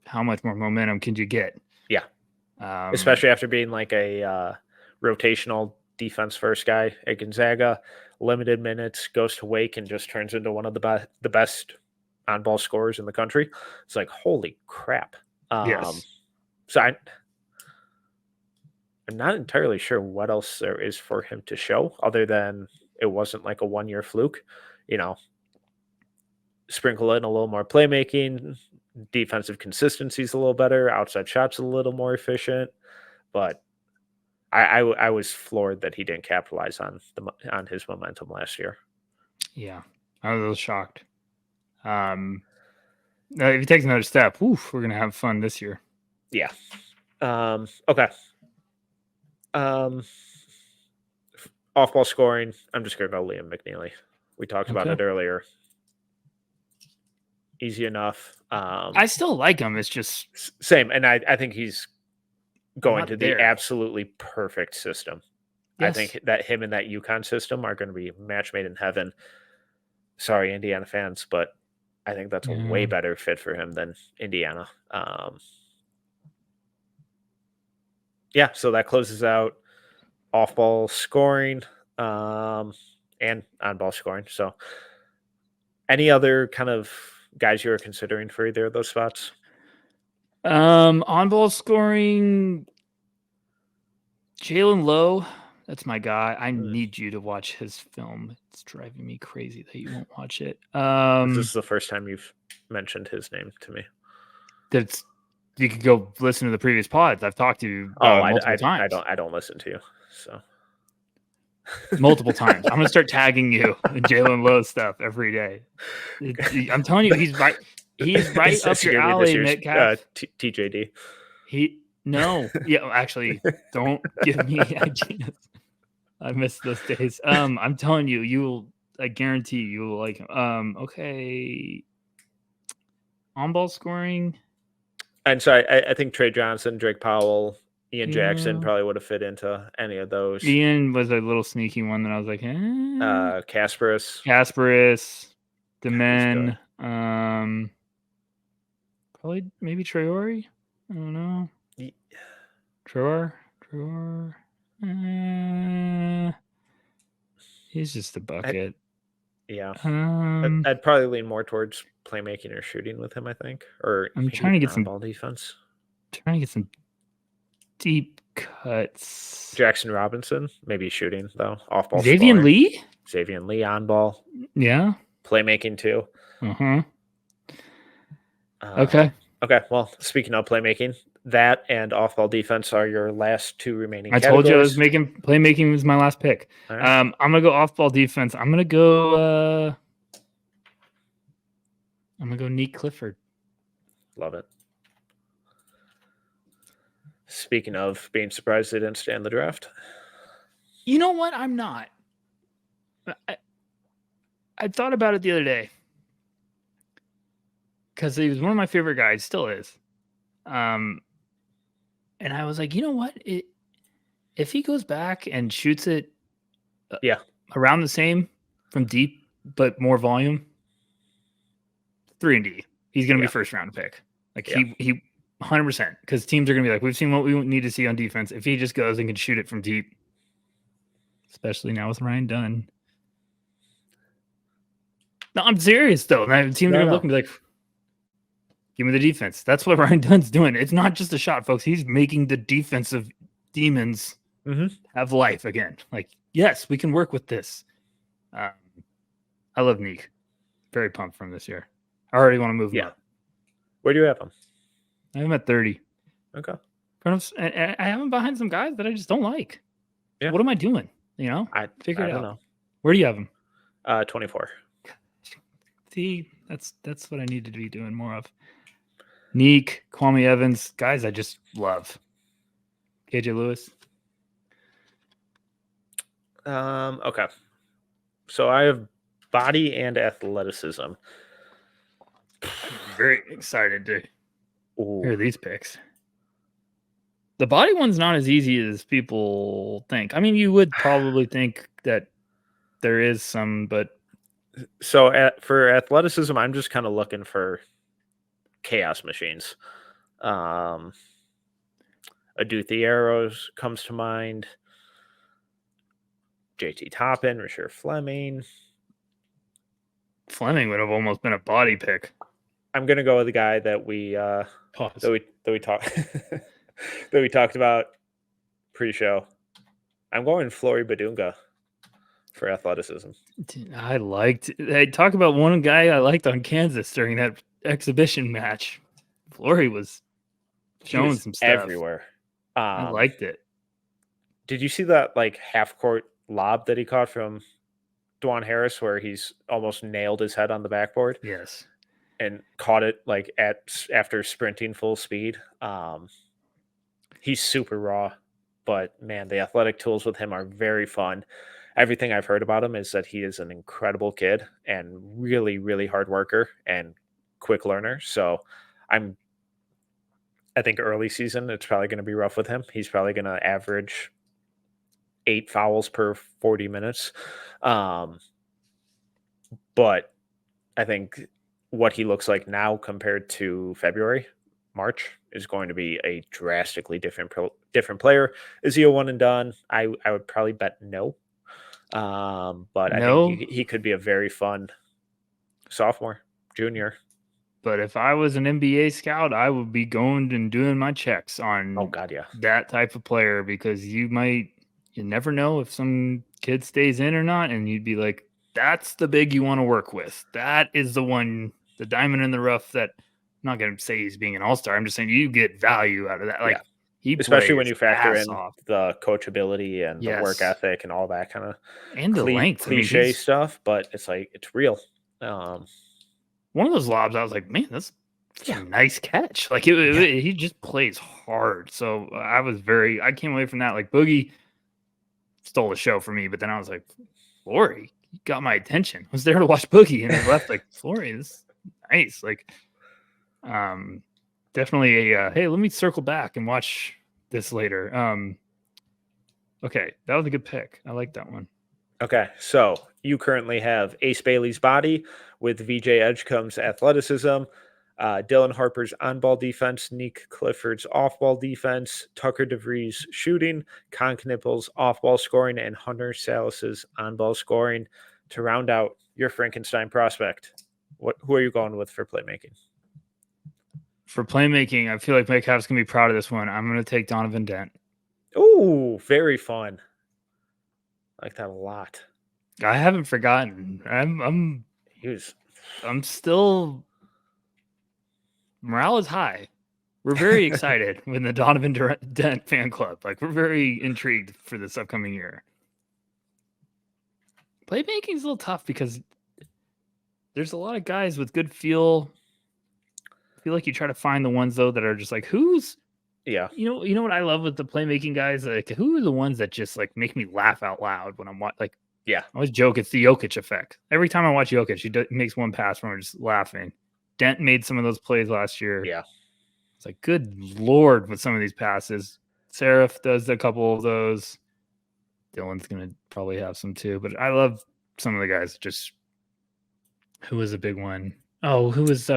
how much more momentum can you get? Yeah. Especially after being like a rotational defense first guy at Gonzaga, limited minutes, goes to Wake and just turns into one of the best on-ball scorers in the country. It's like, holy crap. Yes. So I'm not entirely sure what else there is for him to show other than it wasn't like a one-year fluke. Sprinkle in a little more playmaking, defensive consistency is a little better, outside shots a little more efficient, but I was floored that he didn't capitalize on his momentum last year. Yeah, I was a little shocked. If he takes another step, we're gonna have fun this year. Yeah. Okay. Off-ball scoring, I'm just gonna go Liam McNeely. We talked about it earlier. Easy enough. I still like him. It's just same, and I think he's going to the absolutely perfect system. Yes. I think that him and that UConn system are going to be match made in heaven. Sorry, Indiana fans, but I think that's a way better fit for him than Indiana. So that closes out off-ball scoring and on-ball scoring. So any other kind of guys you were considering for either of those spots? On-ball scoring, Jalen Lowe. That's my guy. I need you to watch his film. It's driving me crazy that you won't watch it. This is the first time you've mentioned his name to me. You could go listen to the previous pods. I've talked to you multiple times. I don't listen to you. So multiple times. I'm gonna start tagging you in Jalen Lowe stuff every day. I'm telling you, he's right. He's right up your alley, Metcalf. TJD. Actually, don't give me ideas. I miss those days. I'm telling you, I guarantee you will like him. Okay. On-ball scoring. And so I think Trey Johnson, Drake Powell, Ian Jackson Yeah. probably would have fit into any of those. Ian was a little sneaky one that I was like, Kasparis. Kasparis, the He's good. men, probably maybe Traore. I don't know. Traore. He's just a bucket. Yeah. I'd probably lean more towards playmaking or shooting with him, I think. Or I'm trying to get some ball defense. Trying to get some deep cuts. Jackson Robinson, maybe shooting though. Off ball. Xavier Lee? Xavier Lee on ball. Yeah. Playmaking too. Uh-huh. Okay. Okay. Well, speaking of playmaking, that and off ball defense are your last two remaining I categories. told you I was making playmaking was my last pick. Right. I'm gonna go off ball defense. I'm gonna go Nick Clifford. Love it. Speaking of being surprised they didn't stay in the draft. You know what? I'm not. I thought about it the other day. Because he was one of my favorite guys, still is. And I was like, you know what? If he goes back and shoots it around the same from deep, but more volume, 3-and-D. He's going to be first round pick. Like he 100%, because teams are going to be like, we've seen what we need to see on defense. If he just goes and can shoot it from deep, especially now with Ryan Dunn. No, I'm serious though. Teams are going to look and be like, give me the defense. That's what Ryan Dunn's doing. It's not just a shot, folks. He's making the defensive demons have life again. Like, yes, we can work with this. I love Neek. Very pumped from this year. I already want to move him up. Where do you have him? I have him at 30. Okay. I have him behind some guys that I just don't like. Yeah. What am I doing? You know? I figure it out. Know. Where do you have him? 24. See, that's what I need to be doing more of. Neek, Kwame Evans, guys I just love. KJ Lewis. Okay. So I have body and athleticism. I'm very excited to hear these picks. The body one's not as easy as people think. I mean, you would probably think that there is some, but so for athleticism, I'm just kind of looking for chaos machines. Adou Arrows comes to mind. JT Toppin, Rasher Fleming. Fleming would have almost been a body pick. I'm gonna go with the guy that we talked that we talked about pre-show. I'm going Flory Badunga for athleticism. I talk about one guy I liked on Kansas during that exhibition match. Flory was showing some stuff everywhere. I liked it. Did you see that like half court lob that he caught from Dwan Harris where he's almost nailed his head on the backboard? Yes. And caught it like after sprinting full speed. He's super raw, but man, the athletic tools with him are very fun. Everything I've heard about him is that he is an incredible kid and really, really hard worker and quick learner. So I think early season, it's probably going to be rough with him. He's probably going to average 8 fouls per 40 minutes. But I think what he looks like now compared to March is going to be a drastically different player. Is he a one and done? I would probably bet no. But I think he could be a very fun sophomore, junior. But if I was an NBA scout, I would be going and doing my checks on that type of player, because you never know if some kid stays in or not, and you'd be like, that's the big you want to work with. That is the one, the diamond in the rough that I'm not going to say he's being an all-star. I'm just saying you get value out of that. Like especially when you factor in the coachability and the work ethic and all that kind of and the length cliche stuff, but it's like, it's real. One of those lobs, I was like, man, that's a nice catch. Like he just plays hard. So I came away from that. Like Boogie stole the show for me, but then I was like, Flory, got my attention. I was there to watch Boogie, and they left like Flory. This is nice. Like, definitely a hey, let me circle back and watch this later. Okay, that was a good pick. I like that one. Okay, so you currently have Ace Bailey's body with VJ Edgecombe's athleticism, Dylan Harper's on-ball defense, Nick Clifford's off-ball defense, Tucker DeVries shooting, Con Knippel's off-ball scoring, and Hunter Salas's on-ball scoring to round out your Frankenstein prospect. Who are you going with for playmaking? For playmaking, I feel like Metcalf's going to be proud of this one. I'm going to take Donovan Dent. Ooh, very fun. I like that a lot. I haven't forgotten. I'm still morale is high. We're very excited with the Donovan Dent fan club. Like, we're very intrigued for this upcoming year. Playmaking is a little tough because there's a lot of guys with good feel. I feel like you try to find the ones though that are just like, who's you know what I love with the playmaking guys? Like, who are the ones that just like make me laugh out loud when I'm watching? I always joke it's the Jokic effect. Every time I watch Jokic, he makes one pass where I'm just laughing. Dent made some of those plays last year. Yeah. It's like, good Lord, with some of these passes. Seraph does a couple of those. Dylan's going to probably have some too. But I love some of the guys. Just, who was a big one? Oh, who was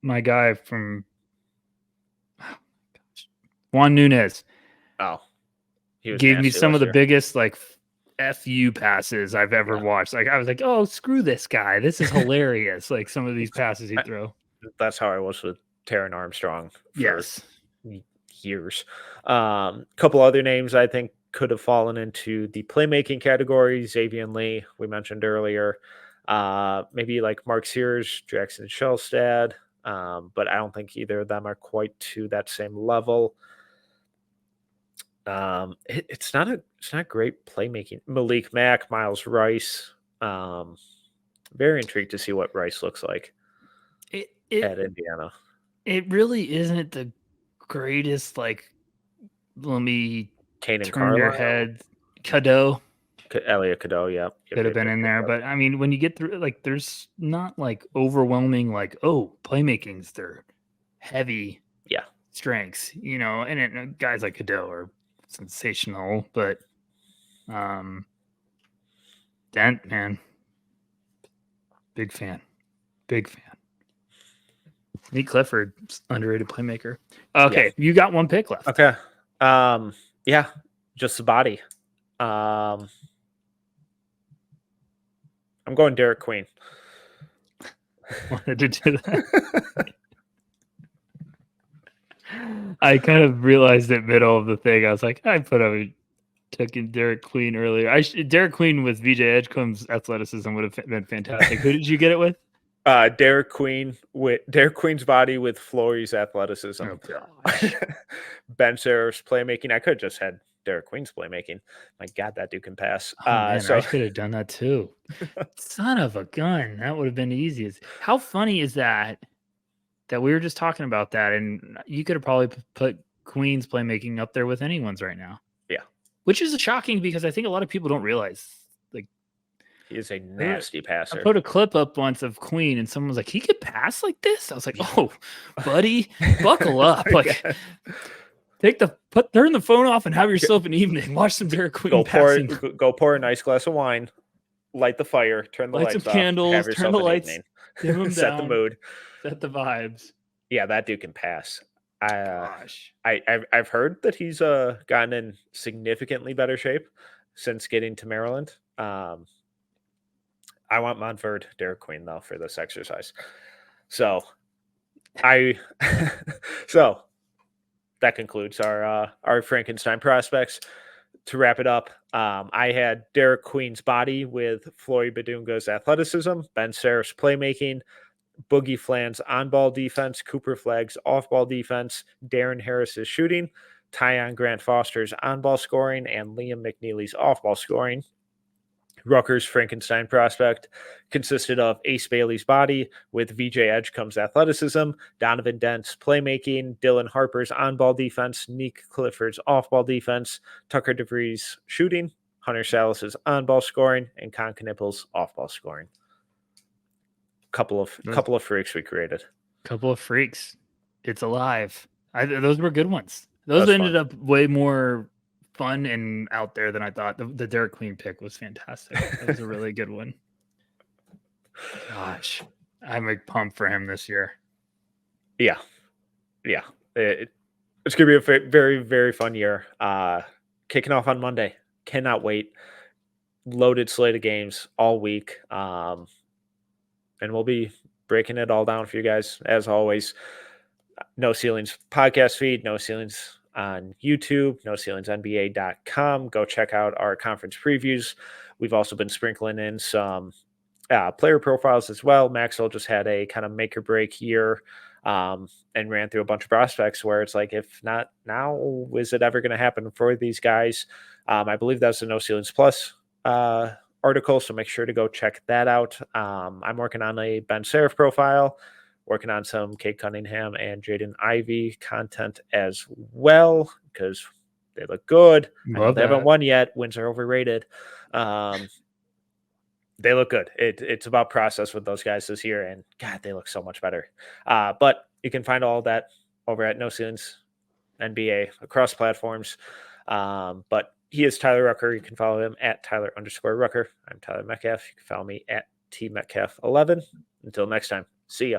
my guy from Juan Nunez? Oh. He gave me some of the biggest, like, FU passes I've ever watched. Like, I was like, oh, screw this guy. This is hilarious. Like, some of these passes he throw. That's how I was with Taron Armstrong for years. Couple other names I think could have fallen into the playmaking category. Xavier Lee, we mentioned earlier. Maybe like Mark Sears, Jackson Shellstad. But I don't think either of them are quite to that same level. It's not great playmaking. Malik Mack, Miles Rice. Very intrigued to see what Rice looks like at Indiana. It really isn't the greatest. Like, let me turn your head. Cadeau. Elliot Cadeau, yeah, could have been in there. But I mean, when you get through, like, there's not like overwhelming, like, oh, playmaking's their heavy strengths, you know. And guys like Cadeau are sensational, but Dent, man, big fan. Nick Clifford, underrated playmaker. Okay, you got one pick left. Okay, yeah, just the body. I'm going Derek Queen. Wanted to do that. I kind of realized it middle of the thing. I was like, I took in Derek Queen earlier. Derek Queen with VJ Edgecombe's athleticism would have been fantastic. Who did you get it with? Derek Queen's body with Flory's athleticism. Oh, gosh. Ben Serap's playmaking. I could have just had Derek Queen's playmaking. My God, that dude can pass. Oh, man, I could have done that too. Son of a gun. That would have been the easiest. How funny is that we were just talking about that, and you could have probably put Queen's playmaking up there with anyone's right now. Yeah. Which is shocking because I think a lot of people don't realize, like, he is a nasty passer. I put a clip up once of Queen, and someone was like, he could pass like this? I was like, oh, buddy, buckle up. Like, turn the phone off and have yourself an evening. Watch some Derek Queen passing. Go pour a nice glass of wine, light the fire, turn the lights some candles, turn the lights, dim them set down, the mood, set the vibes. Yeah, that dude can pass. Gosh. I've heard that he's gotten in significantly better shape since getting to Maryland. I want Montford Derek Queen though for this exercise. So so that concludes our Frankenstein prospects. To wrap it up, I had Derek Queen's body with Flory Badunga's athleticism, Ben Serap's playmaking, Boogie Flan's on-ball defense, Cooper Flagg's off-ball defense, Darren Harris's shooting, Tyon Grant Foster's on-ball scoring, and Liam McNeely's off-ball scoring. Rucker's Frankenstein prospect consisted of Ace Bailey's body with VJ Edgecombe's athleticism, Donovan Dent's playmaking, Dylan Harper's on-ball defense, Nick Clifford's off-ball defense, Tucker DeVries' shooting, Hunter Salas's on-ball scoring, and Con Knippel's off-ball scoring. Couple of freaks we created. Couple of freaks. It's alive. Those were good ones. Those That's ended fun. up way more fun and out there than I thought. The Derek Queen pick was fantastic. That was a really good one. Gosh, I'm pumped for him this year. Yeah. It's going to be a very, very fun year. Kicking off on Monday. Cannot wait. Loaded slate of games all week. And we'll be breaking it all down for you guys, as always. No Ceilings podcast feed, No Ceilings on YouTube, NoCeilingsNBA.com. Go check out our conference previews. We've also been sprinkling in some player profiles as well. Maxwell just had a kind of make or break year and ran through a bunch of prospects where it's like, if not now, is it ever going to happen for these guys? I believe that's the No Ceilings Plus article, so make sure to go check that out. I'm working on a Ben Serif profile, working on some Kate Cunningham and Jaden Ivey content as well, because they look good. I know they haven't won yet. Wins are overrated. They look good. It's about process with those guys this year, and God, they look so much better. But you can find all that over at No Ceilings NBA across platforms. But he is Tyler Rucker. You can follow him at Tyler_Rucker. I'm Tyler Metcalf. You can follow me at TMetcalf11. Until next time, see ya.